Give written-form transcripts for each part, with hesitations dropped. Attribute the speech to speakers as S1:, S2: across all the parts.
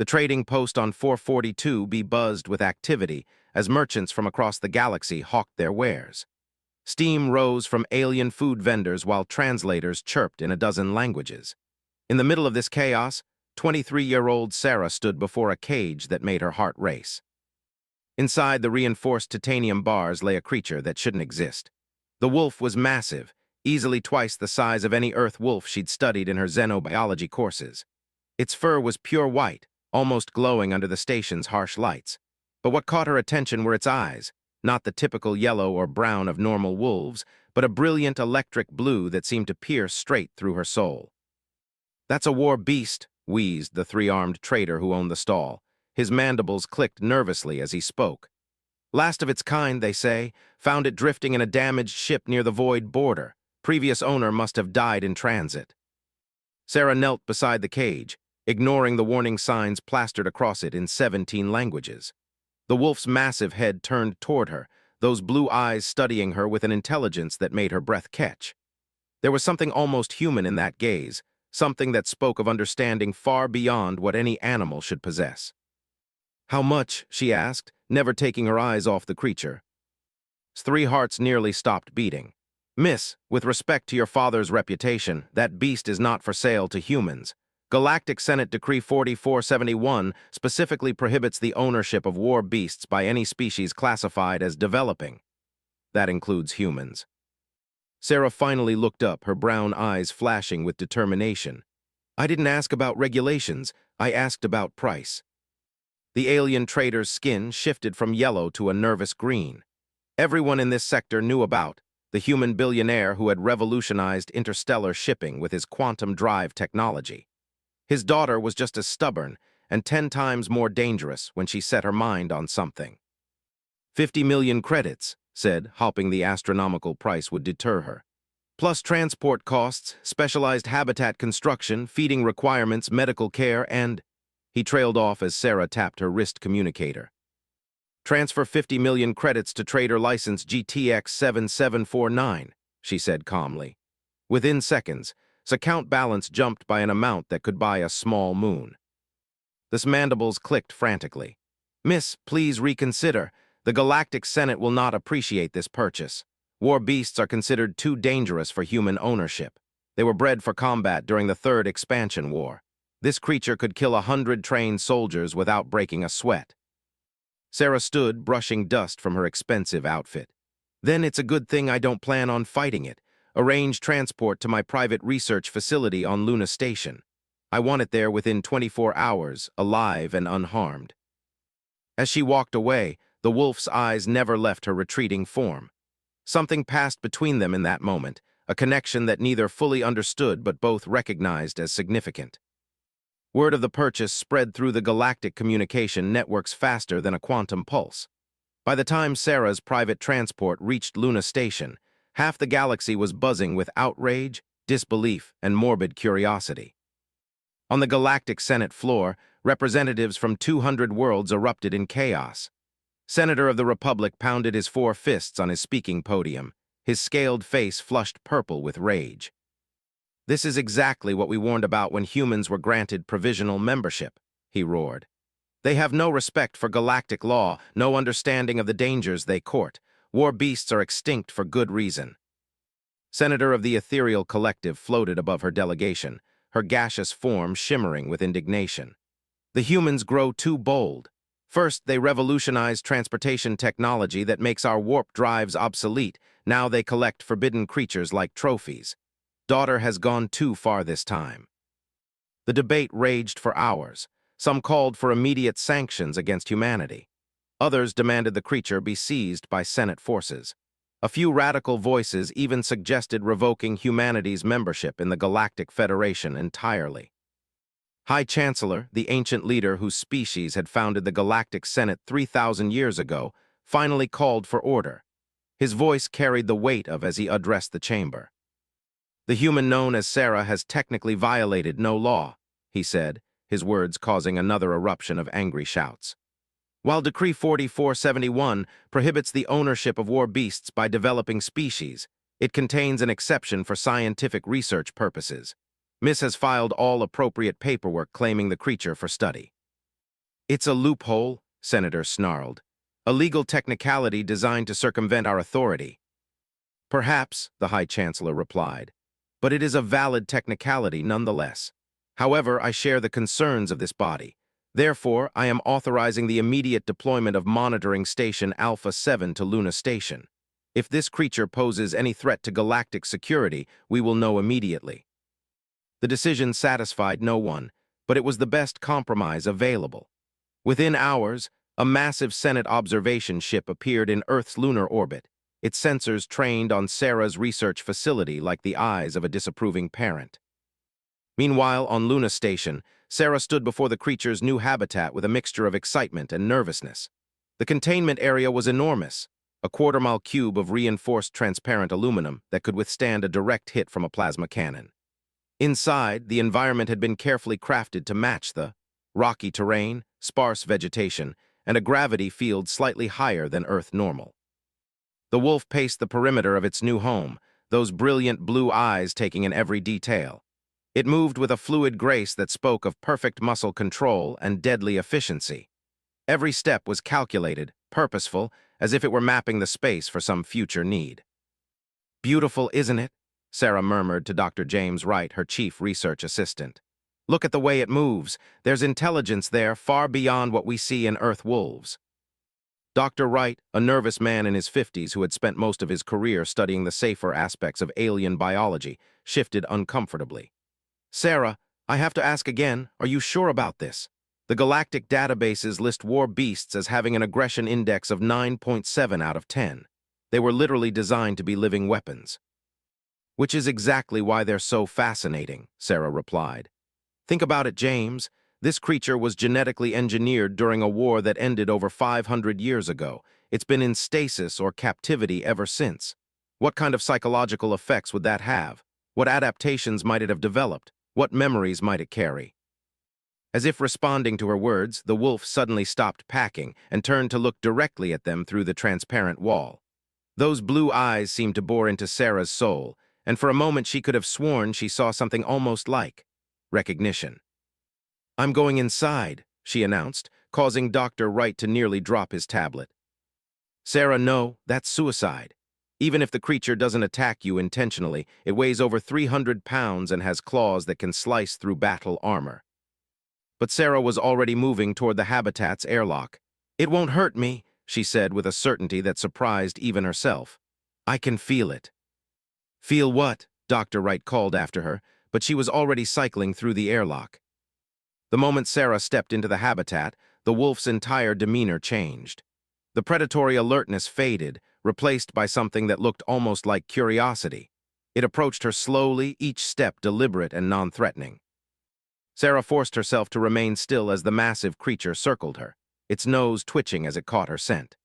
S1: The trading post on 442B buzzed with activity as merchants from across the galaxy hawked their wares. Steam rose from alien food vendors while translators chirped in a dozen languages. In the middle of this chaos, 23-year-old Sarah stood before a cage that made her heart race. Inside the reinforced titanium bars lay a creature that shouldn't exist. The wolf was massive, easily twice the size of any Earth wolf she'd studied in her xenobiology courses. Its fur was pure white, almost glowing under the station's harsh lights. But what caught her attention were its eyes, not the typical yellow or brown of normal wolves, but a brilliant electric blue that seemed to pierce straight through her soul. "That's a war beast," wheezed the three-armed trader who owned the stall. His mandibles clicked nervously as he spoke. "Last of its kind, they say. Found it drifting in a damaged ship near the void border. Previous owner must have died in transit." Sarah knelt beside the cage, ignoring the warning signs plastered across it in 17 languages. The wolf's massive head turned toward her, those blue eyes studying her with an intelligence that made her breath catch. There was something almost human in that gaze, something that spoke of understanding far beyond what any animal should possess. "How much?" she asked, never taking her eyes off the creature. Three hearts nearly stopped beating. "Miss, with respect to your father's reputation, that beast is not for sale to humans. Galactic Senate Decree 4471 specifically prohibits the ownership of war beasts by any species classified as developing. That includes humans." Sarah finally looked up, her brown eyes flashing with determination. "I didn't ask about regulations, I asked about price." The alien trader's skin shifted from yellow to a nervous green. Everyone in this sector knew about the human billionaire who had revolutionized interstellar shipping with his quantum drive technology. His daughter was just as stubborn and 10 times more dangerous when she set her mind on something. 50 million credits, said, hoping the astronomical price would deter her. Plus transport costs, specialized habitat construction, feeding requirements, medical care, and... He trailed off as Sarah tapped her wrist communicator. "Transfer 50 million credits to trader license GTX 7749, she said calmly. Within seconds, his account balance jumped by an amount that could buy a small moon. The mandibles clicked frantically. "Miss, please reconsider. The Galactic Senate will not appreciate this purchase. War beasts are considered too dangerous for human ownership. They were bred for combat during the Third Expansion War. This creature could kill 100 trained soldiers without breaking a sweat." Sarah stood, brushing dust from her expensive outfit. "Then it's a good thing I don't plan on fighting it. Arrange transport to my private research facility on Luna Station. I want it there within 24 hours, alive and unharmed." As she walked away, the wolf's eyes never left her retreating form. Something passed between them in that moment, a connection that neither fully understood but both recognized as significant. Word of the purchase spread through the galactic communication networks faster than a quantum pulse. By the time Sarah's private transport reached Luna Station, half the galaxy was buzzing with outrage, disbelief, and morbid curiosity. On the Galactic Senate floor, representatives from 200 worlds erupted in chaos. Senator of the Republic pounded his 4 fists on his speaking podium, his scaled face flushed purple with rage. "This is exactly what we warned about when humans were granted provisional membership," he roared. "They have no respect for galactic law, no understanding of the dangers they court. War beasts are extinct for good reason." Senator of the Ethereal Collective floated above her delegation, her gaseous form shimmering with indignation. "The humans grow too bold. First, they revolutionize transportation technology that makes our warp drives obsolete. Now they collect forbidden creatures like trophies. Daughter has gone too far this time." The debate raged for hours. Some called for immediate sanctions against humanity. Others demanded the creature be seized by Senate forces. A few radical voices even suggested revoking humanity's membership in the Galactic Federation entirely. High Chancellor, the ancient leader whose species had founded the Galactic Senate 3,000 years ago, finally called for order. His voice carried the weight of as he addressed the chamber. "The human known as Sarah has technically violated no law," he said, his words causing another eruption of angry shouts. "While Decree 4471 prohibits the ownership of war beasts by developing species, it contains an exception for scientific research purposes. Miss has filed all appropriate paperwork claiming the creature for study." It's a loophole, Senator snarled. A legal technicality designed to circumvent our authority. Perhaps, the High Chancellor replied, but it is a valid technicality nonetheless. However, I share the concerns of this body. Therefore, I am authorizing the immediate deployment of Monitoring Station Alpha 7 to Luna Station. If this creature poses any threat to galactic security, we will know immediately. The decision satisfied no one, but it was the best compromise available. Within hours, a massive Senate observation ship appeared in Earth's lunar orbit, its sensors trained on Sarah's research facility like the eyes of a disapproving parent. Meanwhile, on Luna Station, Sarah stood before the creature's new habitat with a mixture of excitement and nervousness. The containment area was enormous, a quarter-mile cube of reinforced transparent aluminum that could withstand a direct hit from a plasma cannon. Inside, the environment had been carefully crafted to match the rocky terrain, sparse vegetation, and a gravity field slightly higher than Earth normal. The wolf paced the perimeter of its new home, those brilliant blue eyes taking in every detail. It moved with a fluid grace that spoke of perfect muscle control and deadly efficiency. Every step was calculated, purposeful, as if it were mapping the space for some future need. "Beautiful, isn't it?" Sarah murmured to Dr. James Wright, her chief research assistant. "Look at the way it moves. There's intelligence there far beyond what we see in Earth wolves." Dr. Wright, a nervous man in his 50s who had spent most of his career studying the safer aspects of alien biology, shifted uncomfortably. "Sarah, I have to ask again, are you sure about this? The galactic databases list war beasts as having an aggression index of 9.7 out of 10. They were literally designed to be living weapons." "Which is exactly why they're so fascinating," Sarah replied. "Think about it, James. This creature was genetically engineered during a war that ended over 500 years ago. It's been in stasis or captivity ever since. What kind of psychological effects would that have? What adaptations might it have developed? What memories might it carry?" As if responding to her words, the wolf suddenly stopped packing and turned to look directly at them through the transparent wall. Those blue eyes seemed to bore into Sarah's soul, and for a moment she could have sworn she saw something almost like recognition. "I'm going inside," she announced, causing Dr. Wright to nearly drop his tablet. "Sarah, no, that's suicide. Even if the creature doesn't attack you intentionally, it weighs over 300 pounds and has claws that can slice through battle armor." But Sarah was already moving toward the habitat's airlock. "It won't hurt me," she said with a certainty that surprised even herself. "I can feel it." "Feel what?" Dr. Wright called after her, but she was already cycling through the airlock. The moment Sarah stepped into the habitat, the wolf's entire demeanor changed. The predatory alertness faded, replaced by something that looked almost like curiosity. It approached her slowly, each step deliberate and non-threatening. Sarah forced herself to remain still as the massive creature circled her, its nose twitching as it caught her scent.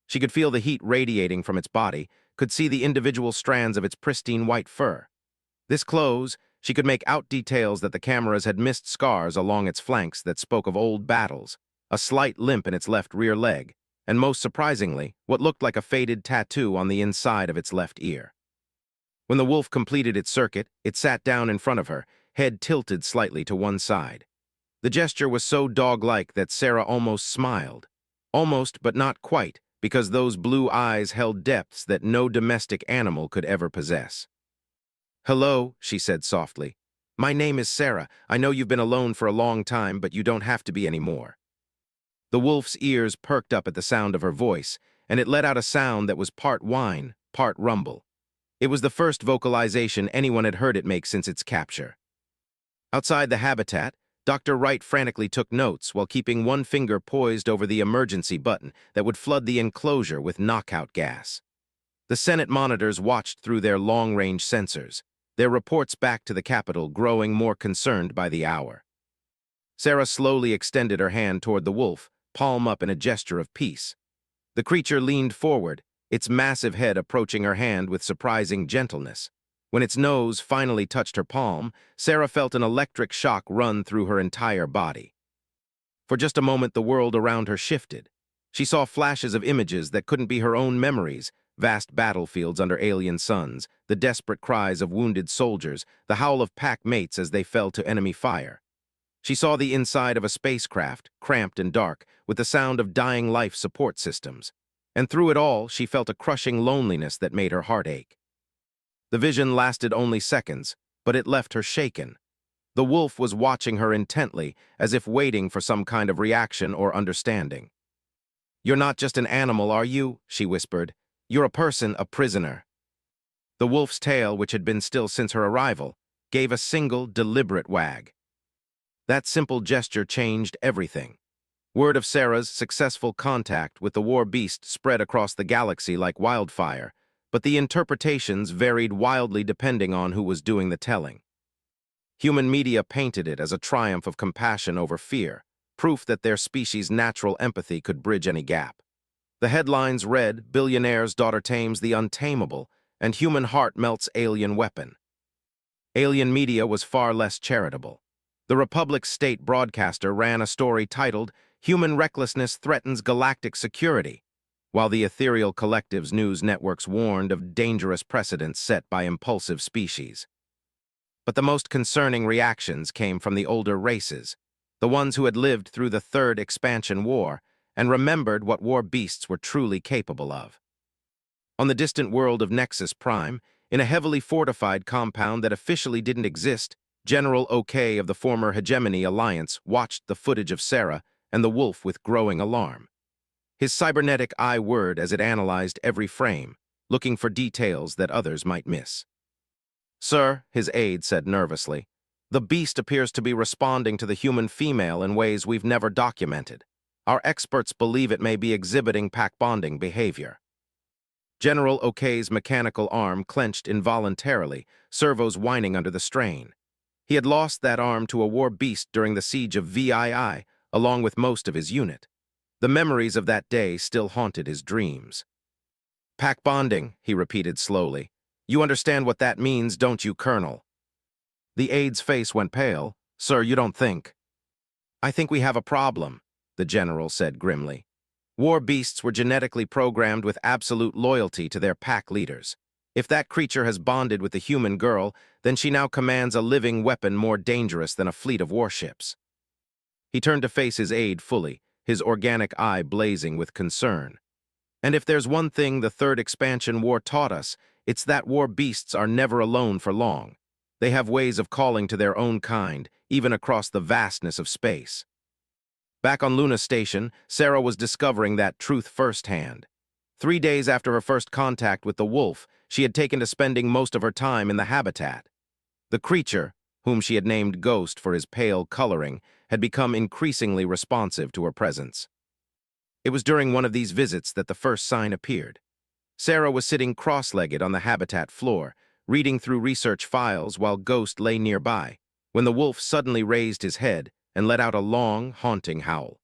S1: She could feel the heat radiating from its body, could see the individual strands of its pristine white fur. This close, she could make out details that the cameras had missed scars along its flanks that spoke of old battles, a slight limp in its left rear leg, and most surprisingly, what looked like a faded tattoo on the inside of its left ear. When the wolf completed its circuit, it sat down in front of her, head tilted slightly to one side. The gesture was so dog-like that Sarah almost smiled. Almost, but not quite, because those blue eyes held depths that no domestic animal could ever possess. "Hello," she said softly. "My name is Sarah. I know you've been alone for a long time, but you don't have to be anymore." The wolf's ears perked up at the sound of her voice, and it let out a sound that was part whine, part rumble. It was the first vocalization anyone had heard it make since its capture. Outside the habitat, Dr. Wright frantically took notes while keeping one finger poised over the emergency button that would flood the enclosure with knockout gas. The Senate monitors watched through their long-range sensors, their reports back to the Capitol growing more concerned by the hour. Sarah slowly extended her hand toward the wolf, palm up in a gesture of peace. The creature leaned forward, its massive head approaching her hand with surprising gentleness. When its nose finally touched her palm, Sarah felt an electric shock run through her entire body. For just a moment, the world around her shifted. She saw flashes of images that couldn't be her own memories, vast battlefields under alien suns, the desperate cries of wounded soldiers, the howl of pack mates as they fell to enemy fire. She saw the inside of a spacecraft, cramped and dark, with the sound of dying life support systems. And through it all, she felt a crushing loneliness that made her heart ache. The vision lasted only seconds, but it left her shaken. The wolf was watching her intently, as if waiting for some kind of reaction or understanding. "You're not just an animal, are you?" she whispered. "You're a person, a prisoner." The wolf's tail, which had been still since her arrival, gave a single, deliberate wag. That simple gesture changed everything. Word of Sarah's successful contact with the war beast spread across the galaxy like wildfire, but the interpretations varied wildly depending on who was doing the telling. Human media painted it as a triumph of compassion over fear, proof that their species' natural empathy could bridge any gap. The headlines read, "Billionaire's daughter tames the untamable," and "Human heart melts alien weapon." Alien media was far less charitable. The Republic's state broadcaster ran a story titled, "Human Recklessness Threatens Galactic Security," while the ethereal collective's news networks warned of dangerous precedents set by impulsive species. But the most concerning reactions came from the older races, the ones who had lived through the Third Expansion War and remembered what war beasts were truly capable of. On the distant world of Nexus Prime, in a heavily fortified compound that officially didn't exist, General OK of the former Hegemony Alliance watched the footage of Sarah and the wolf with growing alarm. His cybernetic eye whirred as it analyzed every frame, looking for details that others might miss. "Sir," his aide said nervously, "the beast appears to be responding to the human female in ways we've never documented. Our experts believe it may be exhibiting pack-bonding behavior." General Ok's mechanical arm clenched involuntarily, servos whining under the strain. He had lost that arm to a war beast during the siege of VII, along with most of his unit. The memories of that day still haunted his dreams. "Pack bonding," he repeated slowly. "You understand what that means, don't you, Colonel?" The aide's face went pale. "Sir, you don't think—" "I think we have a problem," the general said grimly. War beasts were genetically programmed with absolute loyalty to their pack leaders. If that creature has bonded with the human girl, then she now commands a living weapon more dangerous than a fleet of warships. He turned to face his aide fully, his organic eye blazing with concern. "And if there's one thing the Third Expansion War taught us, it's that war beasts are never alone for long. They have ways of calling to their own kind, even across the vastness of space." Back on Luna Station, Sarah was discovering that truth firsthand. 3 days after her first contact with the wolf, she had taken to spending most of her time in the habitat. The creature, whom she had named Ghost for his pale coloring, had become increasingly responsive to her presence. It was during one of these visits that the first sign appeared. Sarah was sitting cross-legged on the habitat floor, reading through research files while Ghost lay nearby, when the wolf suddenly raised his head and let out a long, haunting howl.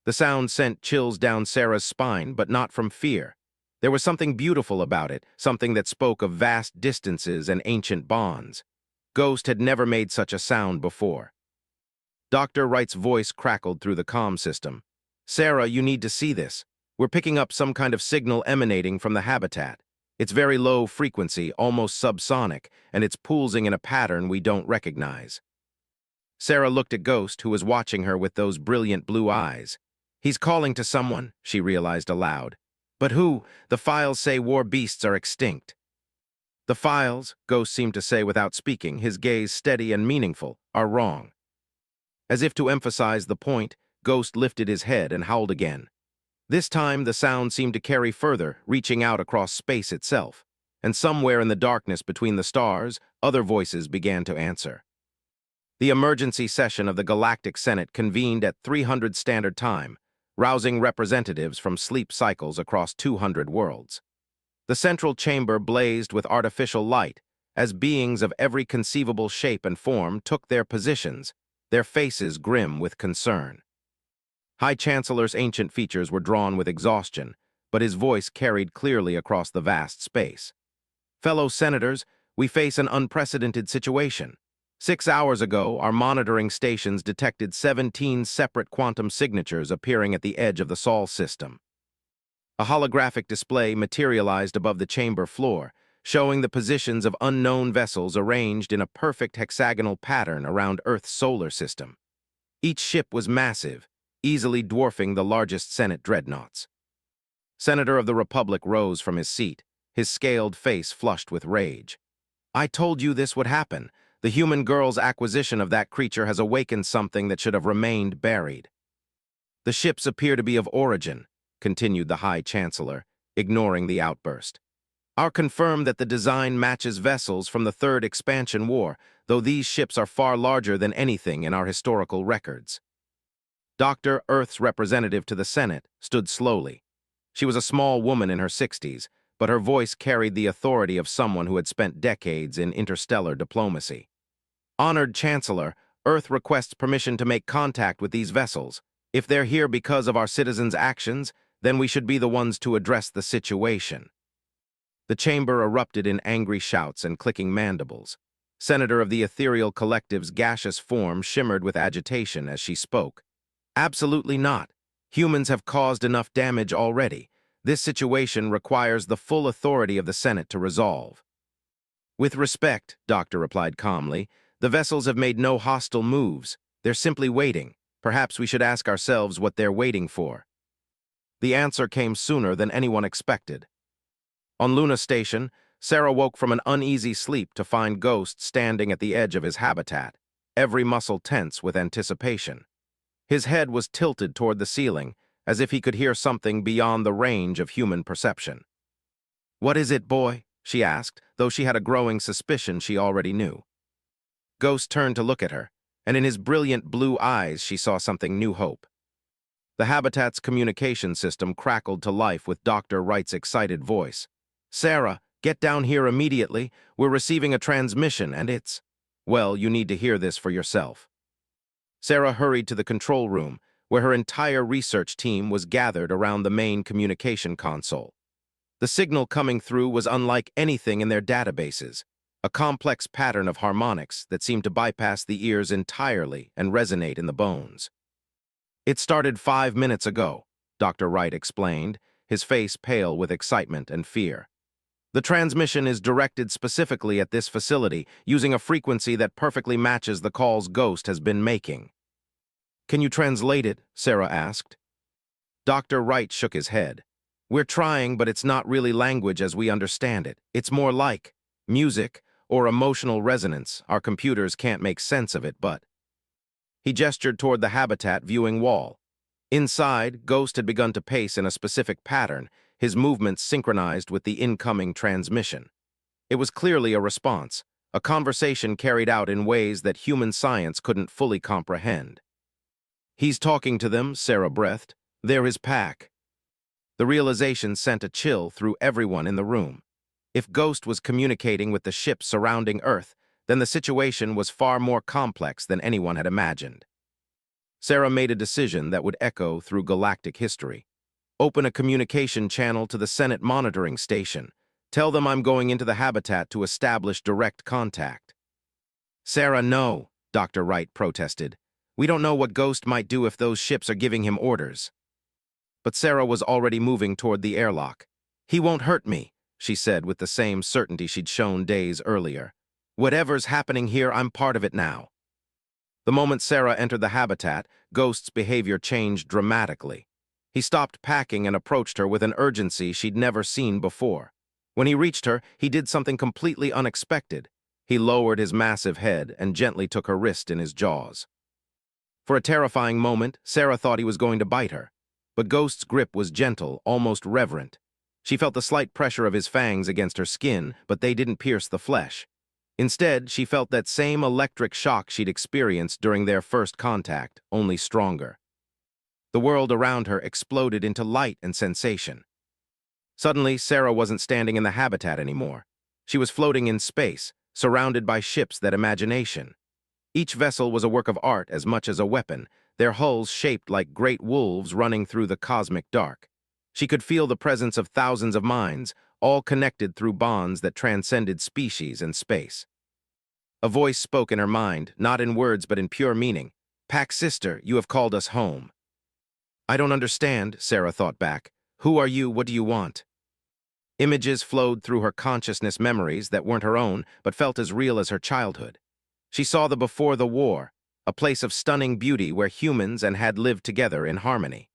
S1: The sound sent chills down Sarah's spine, but not from fear. There was something beautiful about it, something that spoke of vast distances and ancient bonds. Ghost had never made such a sound before. Dr. Wright's voice crackled through the comm system. "Sarah, you need to see this. We're picking up some kind of signal emanating from the habitat. It's very low frequency, almost subsonic, and it's pulsing in a pattern we don't recognize." Sarah looked at Ghost, who was watching her with those brilliant blue eyes. "He's calling to someone," she realized aloud. "But who? The files say war beasts are extinct." "The files," Ghost seemed to say without speaking, his gaze steady and meaningful, "are wrong." As if to emphasize the point, Ghost lifted his head and howled again. This time, the sound seemed to carry further, reaching out across space itself. And somewhere in the darkness between the stars, other voices began to answer. The emergency session of the Galactic Senate convened at 300 Standard Time, rousing representatives from sleep cycles across 200 worlds. The central chamber blazed with artificial light as beings of every conceivable shape and form took their positions, their faces grim with concern. High Chancellor's ancient features were drawn with exhaustion, but his voice carried clearly across the vast space. "Fellow senators, we face an unprecedented situation. 6 hours ago, our monitoring stations detected 17 separate quantum signatures appearing at the edge of the Sol system. A holographic display materialized above the chamber floor, showing the positions of unknown vessels arranged in a perfect hexagonal pattern around Earth's solar system. Each ship was massive, easily dwarfing the largest Senate dreadnoughts. Senator of the Republic rose from his seat, his scaled face flushed with rage. I told you this would happen. The human girl's acquisition of that creature has awakened something that should have remained buried. The ships appear to be of origin, continued the High Chancellor, ignoring the outburst. Our confirm that the design matches vessels from the Third Expansion War, though these ships are far larger than anything in our historical records. Dr. Earth's representative to the Senate stood slowly. She was a small woman in her 60s, but her voice carried the authority of someone who had spent decades in interstellar diplomacy. Honored Chancellor, Earth requests permission to make contact with these vessels. If they're here because of our citizens' actions, then we should be the ones to address the situation. The chamber erupted in angry shouts and clicking mandibles. Senator of the Ethereal Collective's gaseous form shimmered with agitation as she spoke. Absolutely not. Humans have caused enough damage already. This situation requires the full authority of the Senate to resolve. With respect, Doctor replied calmly, the vessels have made no hostile moves. They're simply waiting. Perhaps we should ask ourselves what they're waiting for. The answer came sooner than anyone expected. On Luna Station, Sarah woke from an uneasy sleep to find Ghost standing at the edge of his habitat, every muscle tense with anticipation. His head was tilted toward the ceiling, as if he could hear something beyond the range of human perception. "What is it, boy?" she asked, though she had a growing suspicion she already knew. Ghost turned to look at her, and in his brilliant blue eyes she saw something new hope. The habitat's communication system crackled to life with Dr. Wright's excited voice. "Sarah, get down here immediately. We're receiving a transmission, and it's... Well, you need to hear this for yourself." Sarah hurried to the control room, where her entire research team was gathered around the main communication console. The signal coming through was unlike anything in their databases, a complex pattern of harmonics that seemed to bypass the ears entirely and resonate in the bones. "It started 5 minutes ago," Dr. Wright explained, his face pale with excitement and fear. "The transmission is directed specifically at this facility, using a frequency that perfectly matches the calls Ghost has been making." "Can you translate it?" Sarah asked. Dr. Wright shook his head. "We're trying, but it's not really language as we understand it. It's more like music or emotional resonance. Our computers can't make sense of it, but..." He gestured toward the habitat viewing wall. Inside, Ghost had begun to pace in a specific pattern, his movements synchronized with the incoming transmission. It was clearly a response, a conversation carried out in ways that human science couldn't fully comprehend. "He's talking to them," Sarah breathed. "They're his pack." The realization sent a chill through everyone in the room. If Ghost was communicating with the ships surrounding Earth, then the situation was far more complex than anyone had imagined. Sarah made a decision that would echo through galactic history. "Open a communication channel to the Senate monitoring station. Tell them I'm going into the habitat to establish direct contact." "Sarah, no," Dr. Wright protested. "We don't know what Ghost might do if those ships are giving him orders." But Sarah was already moving toward the airlock. "He won't hurt me," she said with the same certainty she'd shown days earlier. "Whatever's happening here, I'm part of it now." The moment Sarah entered the habitat, Ghost's behavior changed dramatically. He stopped packing and approached her with an urgency she'd never seen before. When he reached her, he did something completely unexpected. He lowered his massive head and gently took her wrist in his jaws. For a terrifying moment, Sarah thought he was going to bite her. But Ghost's grip was gentle, almost reverent. She felt the slight pressure of his fangs against her skin, but they didn't pierce the flesh. Instead, she felt that same electric shock she'd experienced during their first contact, only stronger. The world around her exploded into light and sensation. Suddenly, Sarah wasn't standing in the habitat anymore. She was floating in space, surrounded by ships that imagination. Each vessel was a work of art as much as a weapon, their hulls shaped like great wolves running through the cosmic dark. She could feel the presence of thousands of minds, all connected through bonds that transcended species and space. A voice spoke in her mind, not in words but in pure meaning. "Pack sister, you have called us home." "I don't understand," Sarah thought back. "Who are you? What do you want?" Images flowed through her consciousness, memories that weren't her own but felt as real as her childhood. She saw the before the war, a place of stunning beauty where humans and had lived together in harmony.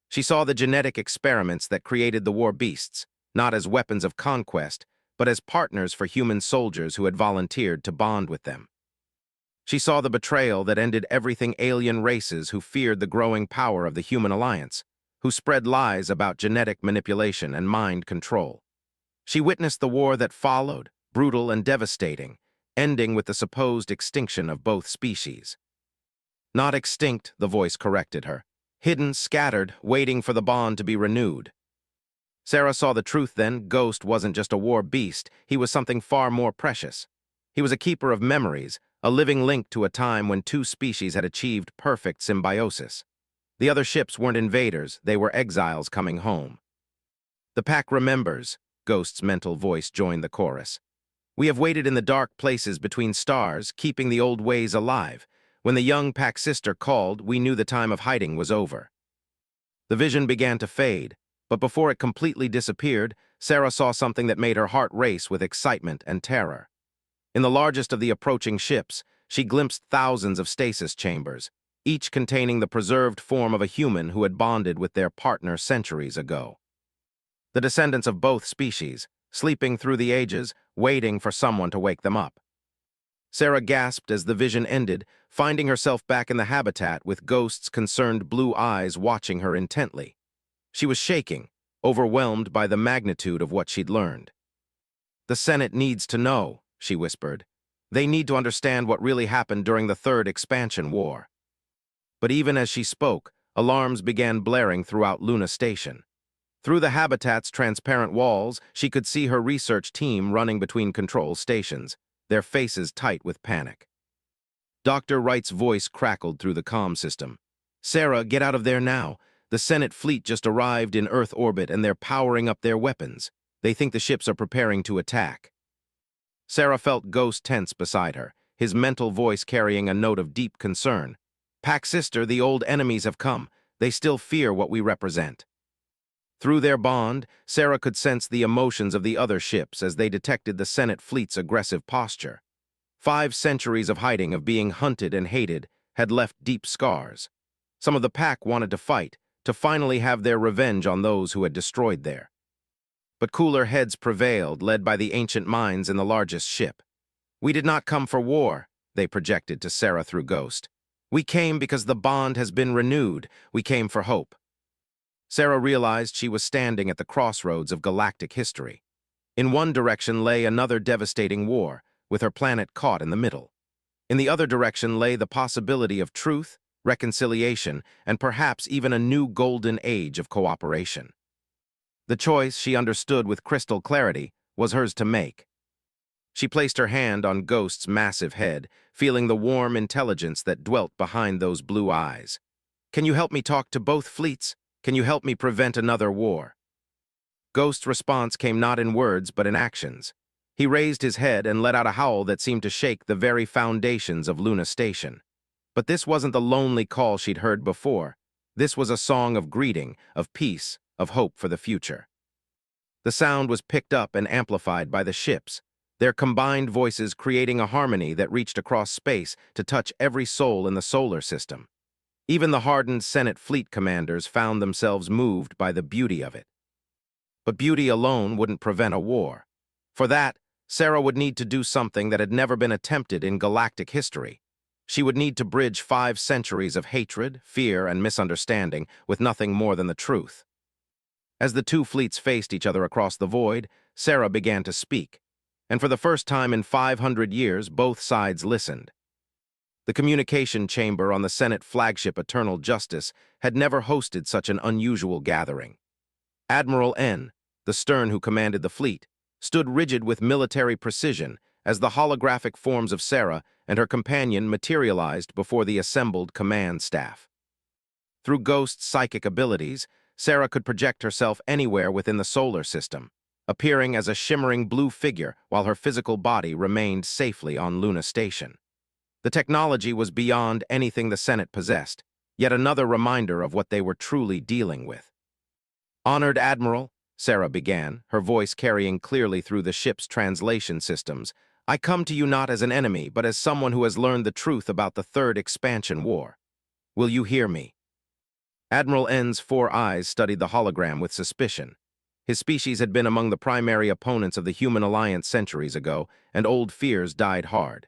S1: She saw the genetic experiments that created the war beasts, not as weapons of conquest, but as partners for human soldiers who had volunteered to bond with them. She saw the betrayal that ended everything alien races who feared the growing power of the human alliance, who spread lies about genetic manipulation and mind control. She witnessed the war that followed, brutal and devastating, ending with the supposed extinction of both species. Not extinct, the voice corrected her. Hidden, scattered, waiting for the bond to be renewed. Sarah saw the truth then. Ghost wasn't just a war beast, he was something far more precious. He was a keeper of memories, a living link to a time when two species had achieved perfect symbiosis. The other ships weren't invaders, they were exiles coming home. The pack remembers, Ghost's mental voice joined the chorus. We have waited in the dark places between stars, keeping the old ways alive. When the young pack sister called, we knew the time of hiding was over. The vision began to fade, but before it completely disappeared, Sarah saw something that made her heart race with excitement and terror. In the largest of the approaching ships, she glimpsed thousands of stasis chambers, each containing the preserved form of a human who had bonded with their partner centuries ago. The descendants of both species, sleeping through the ages, waiting for someone to wake them up. Sarah gasped as the vision ended, finding herself back in the habitat with Ghost's concerned blue eyes watching her intently. She was shaking, overwhelmed by the magnitude of what she'd learned. The Senate needs to know, she whispered. They need to understand what really happened during the Third Expansion War. But even as she spoke, alarms began blaring throughout Luna Station. Through the habitat's transparent walls, she could see her research team running between control stations, their faces tight with panic. Dr. Wright's voice crackled through the comm system. Sarah, get out of there now. The Senate fleet just arrived in Earth orbit and they're powering up their weapons. They think the ships are preparing to attack. Sarah felt Ghost tense beside her, his mental voice carrying a note of deep concern. Pack sister, the old enemies have come. They still fear what we represent. Through their bond, Sarah could sense the emotions of the other ships as they detected the Senate fleet's aggressive posture. 5 centuries of hiding, of being hunted and hated, had left deep scars. Some of the pack wanted to fight, to finally have their revenge on those who had destroyed there. But cooler heads prevailed, led by the ancient minds in the largest ship. We did not come for war, they projected to Sarah through Ghost. We came because the bond has been renewed. We came for hope. Sarah realized she was standing at the crossroads of galactic history. In one direction lay another devastating war, with her planet caught in the middle. In the other direction lay the possibility of truth, reconciliation, and perhaps even a new golden age of cooperation. The choice, she understood with crystal clarity, was hers to make. She placed her hand on Ghost's massive head, feeling the warm intelligence that dwelt behind those blue eyes. Can you help me talk to both fleets? Can you help me prevent another war? Ghost's response came not in words but in actions. He raised his head and let out a howl that seemed to shake the very foundations of Luna Station. But this wasn't the lonely call she'd heard before. This was a song of greeting, of peace, of hope for the future. The sound was picked up and amplified by the ships, their combined voices creating a harmony that reached across space to touch every soul in the solar system. Even the hardened Senate fleet commanders found themselves moved by the beauty of it. But beauty alone wouldn't prevent a war. For that, Sarah would need to do something that had never been attempted in galactic history. She would need to bridge 5 centuries of hatred, fear, and misunderstanding with nothing more than the truth. As the two fleets faced each other across the void, Sarah began to speak. And for the first time in 500 years, both sides listened. The communication chamber on the Senate flagship Eternal Justice had never hosted such an unusual gathering. Admiral N, the stern who commanded the fleet, stood rigid with military precision as the holographic forms of Sarah and her companion materialized before the assembled command staff. Through Ghost's psychic abilities, Sarah could project herself anywhere within the solar system, appearing as a shimmering blue figure while her physical body remained safely on Luna Station. The technology was beyond anything the Senate possessed, yet another reminder of what they were truly dealing with. Honored Admiral, Sarah began, her voice carrying clearly through the ship's translation systems, I come to you not as an enemy, but as someone who has learned the truth about the Third Expansion War. Will you hear me?" Admiral N's 4 eyes studied the hologram with suspicion. His species had been among the primary opponents of the Human Alliance centuries ago, and old fears died hard.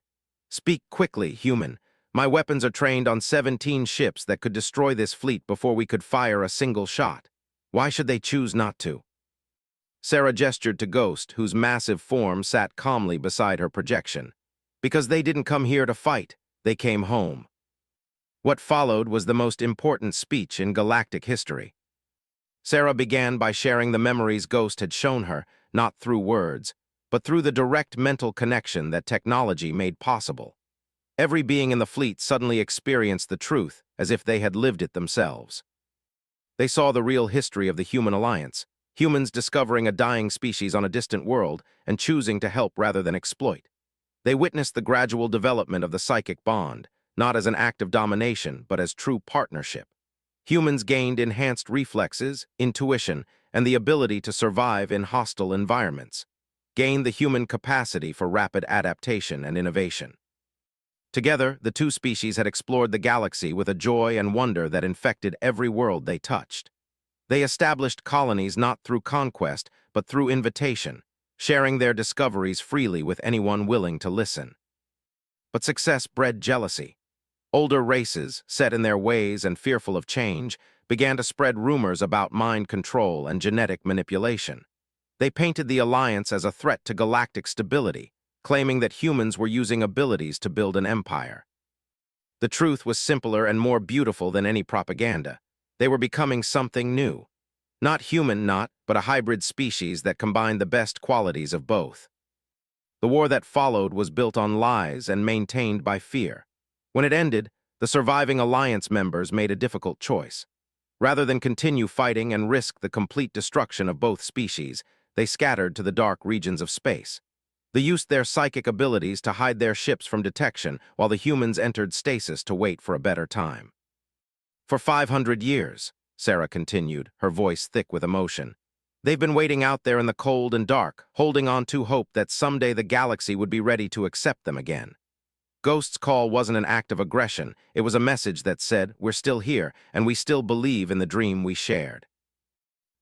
S1: "Speak quickly, human. My weapons are trained on 17 ships that could destroy this fleet before we could fire a single shot. Why should they choose not to?" Sarah gestured to Ghost, whose massive form sat calmly beside her projection. "Because they didn't come here to fight. They came home." What followed was the most important speech in galactic history. Sarah began by sharing the memories Ghost had shown her, not through words, but through the direct mental connection that technology made possible. Every being in the fleet suddenly experienced the truth as if they had lived it themselves. They saw the real history of the Human Alliance, humans discovering a dying species on a distant world and choosing to help rather than exploit. They witnessed the gradual development of the psychic bond, not as an act of domination, but as true partnership. Humans gained enhanced reflexes, intuition, and the ability to survive in hostile environments, gained the human capacity for rapid adaptation and innovation. Together, the two species had explored the galaxy with a joy and wonder that infected every world they touched. They established colonies not through conquest, but through invitation, sharing their discoveries freely with anyone willing to listen. But success bred jealousy. Older races, set in their ways and fearful of change, began to spread rumors about mind control and genetic manipulation. They painted the Alliance as a threat to galactic stability, claiming that humans were using abilities to build an empire. The truth was simpler and more beautiful than any propaganda. They were becoming something new. Not human, but a hybrid species that combined the best qualities of both. The war that followed was built on lies and maintained by fear. When it ended, the surviving Alliance members made a difficult choice. Rather than continue fighting and risk the complete destruction of both species, they scattered to the dark regions of space. They used their psychic abilities to hide their ships from detection while the humans entered stasis to wait for a better time. "For 500 years, Sarah continued, her voice thick with emotion, they've been waiting out there in the cold and dark, holding on to hope that someday the galaxy would be ready to accept them again. Ghost's call wasn't an act of aggression, it was a message that said, we're still here, and we still believe in the dream we shared."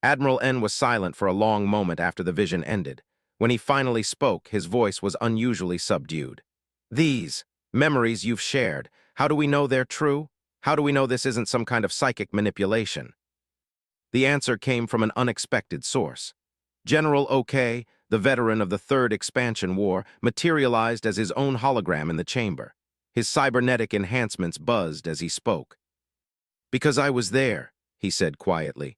S1: Admiral N was silent for a long moment after the vision ended. When he finally spoke, his voice was unusually subdued. "These memories you've shared, how do we know they're true? How do we know this isn't some kind of psychic manipulation?" The answer came from an unexpected source. General OK, the veteran of the Third Expansion War, materialized as his own hologram in the chamber. His cybernetic enhancements buzzed as he spoke. "Because I was there," he said quietly.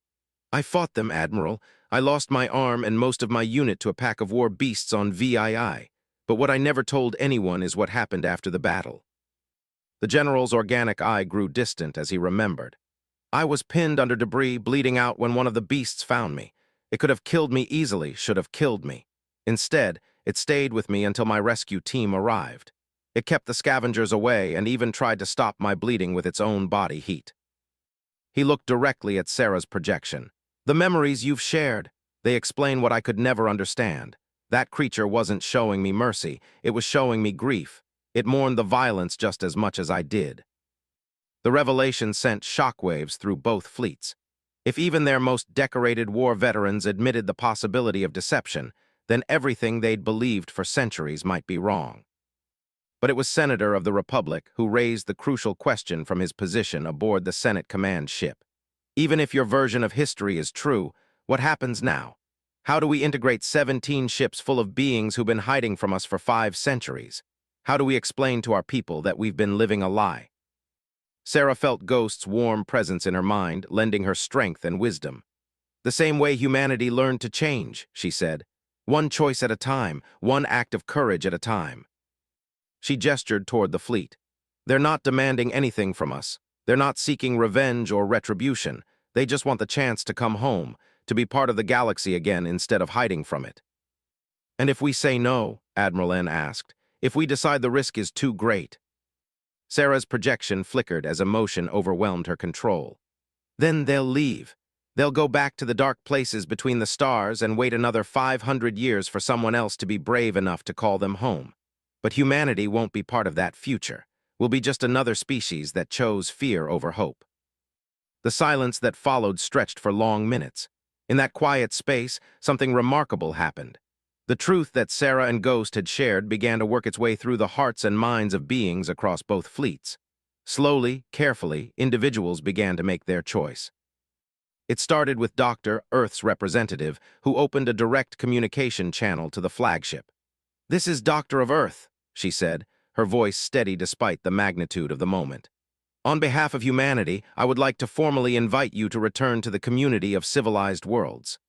S1: "I fought them, Admiral. I lost my arm and most of my unit to a pack of war beasts on VII. But what I never told anyone is what happened after the battle." The general's organic eye grew distant as he remembered. "I was pinned under debris, bleeding out when one of the beasts found me. It could have killed me easily, should have killed me. Instead, it stayed with me until my rescue team arrived. It kept the scavengers away and even tried to stop my bleeding with its own body heat." He looked directly at Sarah's projection. "The memories you've shared, they explain what I could never understand. That creature wasn't showing me mercy, it was showing me grief. It mourned the violence just as much as I did." The revelation sent shockwaves through both fleets. If even their most decorated war veterans admitted the possibility of deception, then everything they'd believed for centuries might be wrong. But it was Senator of the Republic who raised the crucial question from his position aboard the Senate command ship. "Even if your version of history is true, what happens now? How do we integrate 17 ships full of beings who've been hiding from us for 5 centuries? How do we explain to our people that we've been living a lie?" Sarah felt Ghost's warm presence in her mind, lending her strength and wisdom. "The same way humanity learned to change," she said. "One choice at a time, one act of courage at a time." She gestured toward the fleet. "They're not demanding anything from us. They're not seeking revenge or retribution. They just want the chance to come home, to be part of the galaxy again instead of hiding from it." "And if we say no," Admiral N asked, "if we decide the risk is too great?" Sarah's projection flickered as emotion overwhelmed her control. "Then they'll leave. They'll go back to the dark places between the stars and wait another 500 years for someone else to be brave enough to call them home. But humanity won't be part of that future. We'll be just another species that chose fear over hope. The silence that followed stretched for long minutes. In that quiet space, something remarkable happened. The truth that Sarah and Ghost had shared began to work its way through the hearts and minds of beings across both fleets. Slowly, carefully, individuals began to make their choice. It started with Dr. Earth's representative, who opened a direct communication channel to the flagship. "This is Doctor of Earth," she said, her voice steady despite the magnitude of the moment. "On behalf of humanity, I would like to formally invite you to return to the community of civilized worlds."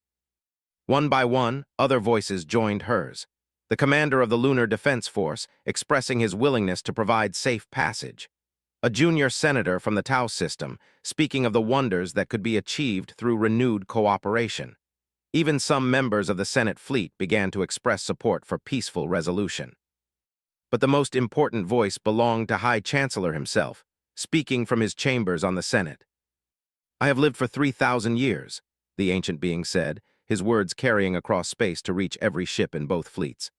S1: One by one, other voices joined hers. The commander of the Lunar Defense Force, expressing his willingness to provide safe passage. A junior senator from the Tau system, speaking of the wonders that could be achieved through renewed cooperation. Even some members of the Senate fleet began to express support for peaceful resolution. But the most important voice belonged to High Chancellor himself, speaking from his chambers on the Senate. "I have lived for 3,000 years, the ancient being said, his words carrying across space to reach every ship in both fleets.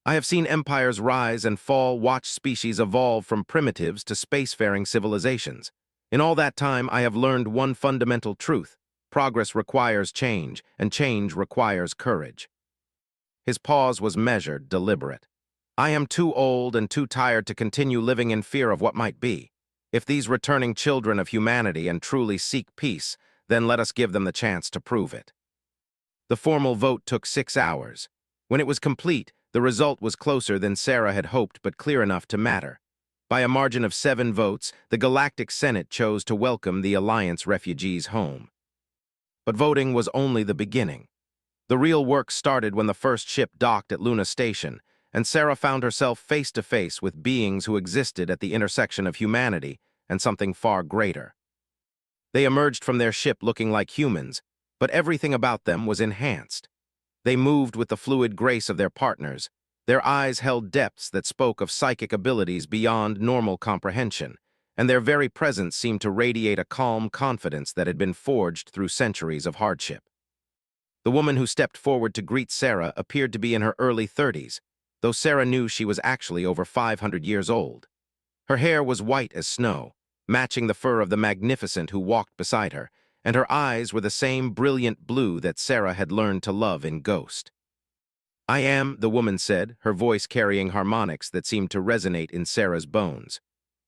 S1: "I have seen empires rise and fall, watched species evolve from primitives to spacefaring civilizations. In all that time, I have learned one fundamental truth: progress requires change, and change requires courage." His pause was measured, deliberate. "I am too old and too tired to continue living in fear of what might be. If these returning children of humanity and truly seek peace, then let us give them the chance to prove it." The formal vote took 6 hours. When it was complete, the result was closer than Sarah had hoped, but clear enough to matter. By a margin of 7 votes, the Galactic Senate chose to welcome the Alliance refugees home. But voting was only the beginning. The real work started when the first ship docked at Luna Station, and Sarah found herself face to face with beings who existed at the intersection of humanity and something far greater. They emerged from their ship looking like humans, but everything about them was enhanced. They moved with the fluid grace of their partners. Their eyes held depths that spoke of psychic abilities beyond normal comprehension, and their very presence seemed to radiate a calm confidence that had been forged through centuries of hardship. The woman who stepped forward to greet Sarah appeared to be in her early 30s, though Sarah knew she was actually over 500 years old. Her hair was white as snow, matching the fur of the magnificent who walked beside her, and her eyes were the same brilliant blue that Sarah had learned to love in Ghost. "I am," the woman said, her voice carrying harmonics that seemed to resonate in Sarah's bones,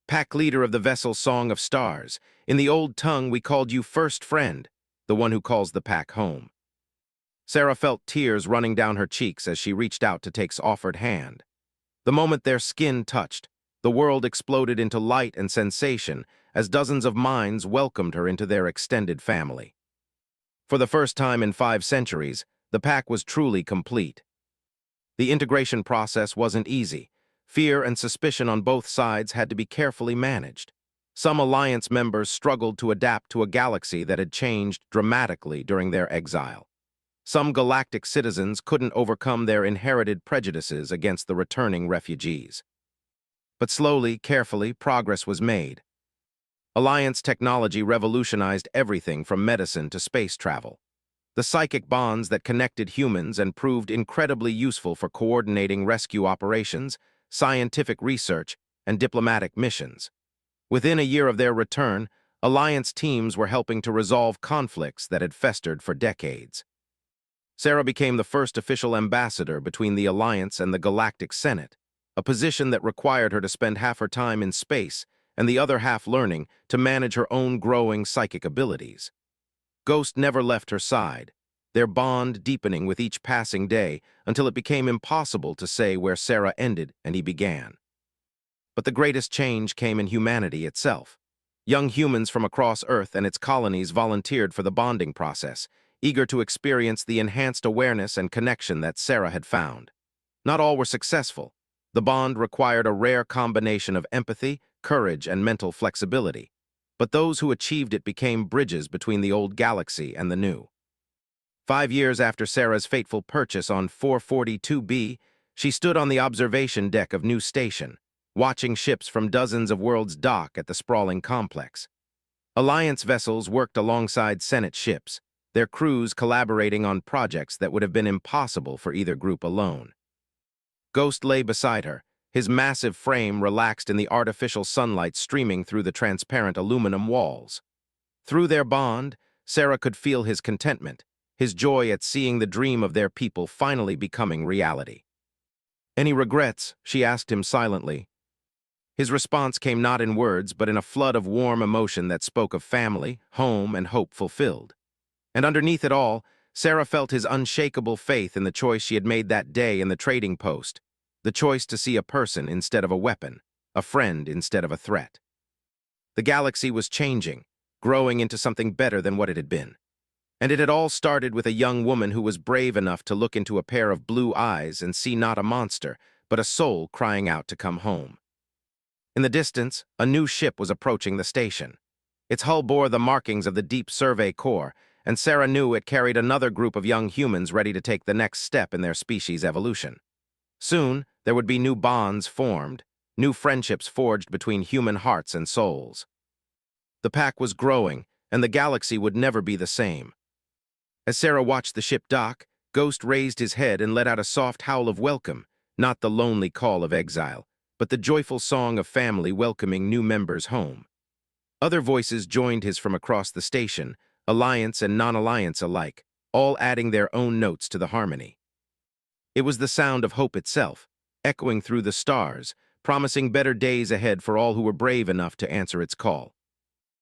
S1: "pack leader of the vessel Song of Stars. In the old tongue, we called you First Friend, the one who calls the pack home." Sarah felt tears running down her cheeks as she reached out to take offered hand. The moment their skin touched, the world exploded into light and sensation as dozens of minds welcomed her into their extended family. For the first time in 5 centuries, the pack was truly complete. The integration process wasn't easy. Fear and suspicion on both sides had to be carefully managed. Some Alliance members struggled to adapt to a galaxy that had changed dramatically during their exile. Some galactic citizens couldn't overcome their inherited prejudices against the returning refugees. But slowly, carefully, progress was made. Alliance technology revolutionized everything from medicine to space travel. The psychic bonds that connected humans and proved incredibly useful for coordinating rescue operations, scientific research, and diplomatic missions. Within a year of their return, Alliance teams were helping to resolve conflicts that had festered for decades. Sarah became the first official ambassador between the Alliance and the Galactic Senate, a position that required her to spend half her time in space and the other half learning to manage her own growing psychic abilities. Ghost never left her side, their bond deepening with each passing day until it became impossible to say where Sarah ended and he began. But the greatest change came in humanity itself. Young humans from across Earth and its colonies volunteered for the bonding process, eager to experience the enhanced awareness and connection that Sarah had found. Not all were successful. The bond required a rare combination of empathy, courage, and mental flexibility. But those who achieved it became bridges between the old galaxy and the new. 5 years after Sarah's fateful purchase on 442B, she stood on the observation deck of New Station, watching ships from dozens of worlds dock at the sprawling complex. Alliance vessels worked alongside Senate ships, their crews collaborating on projects that would have been impossible for either group alone. Ghost lay beside her, His massive frame relaxed in the artificial sunlight streaming through the transparent aluminum walls. Through their bond, Sarah could feel his contentment, his joy at seeing the dream of their people finally becoming reality. "Any regrets?" she asked him silently. His response came not in words, but in a flood of warm emotion that spoke of family, home, and hope fulfilled. And underneath it all, Sarah felt his unshakable faith in the choice she had made that day in the trading post, the choice to see a person instead of a weapon, a friend instead of a threat. The galaxy was changing, growing into something better than what it had been. And it had all started with a young woman who was brave enough to look into a pair of blue eyes and see not a monster, but a soul crying out to come home. In the distance, a new ship was approaching the station. Its hull bore the markings of the Deep Survey Corps, and Sarah knew it carried another group of young humans ready to take the next step in their species' evolution. Soon, there would be new bonds formed, new friendships forged between human hearts and souls. The pack was growing, and the galaxy would never be the same. As Sarah watched the ship dock, Ghost raised his head and let out a soft howl of welcome, not the lonely call of exile, but the joyful song of family welcoming new members home. Other voices joined his from across the station, alliance and non-alliance alike, all adding their own notes to the harmony. It was the sound of hope itself, echoing through the stars, promising better days ahead for all who were brave enough to answer its call.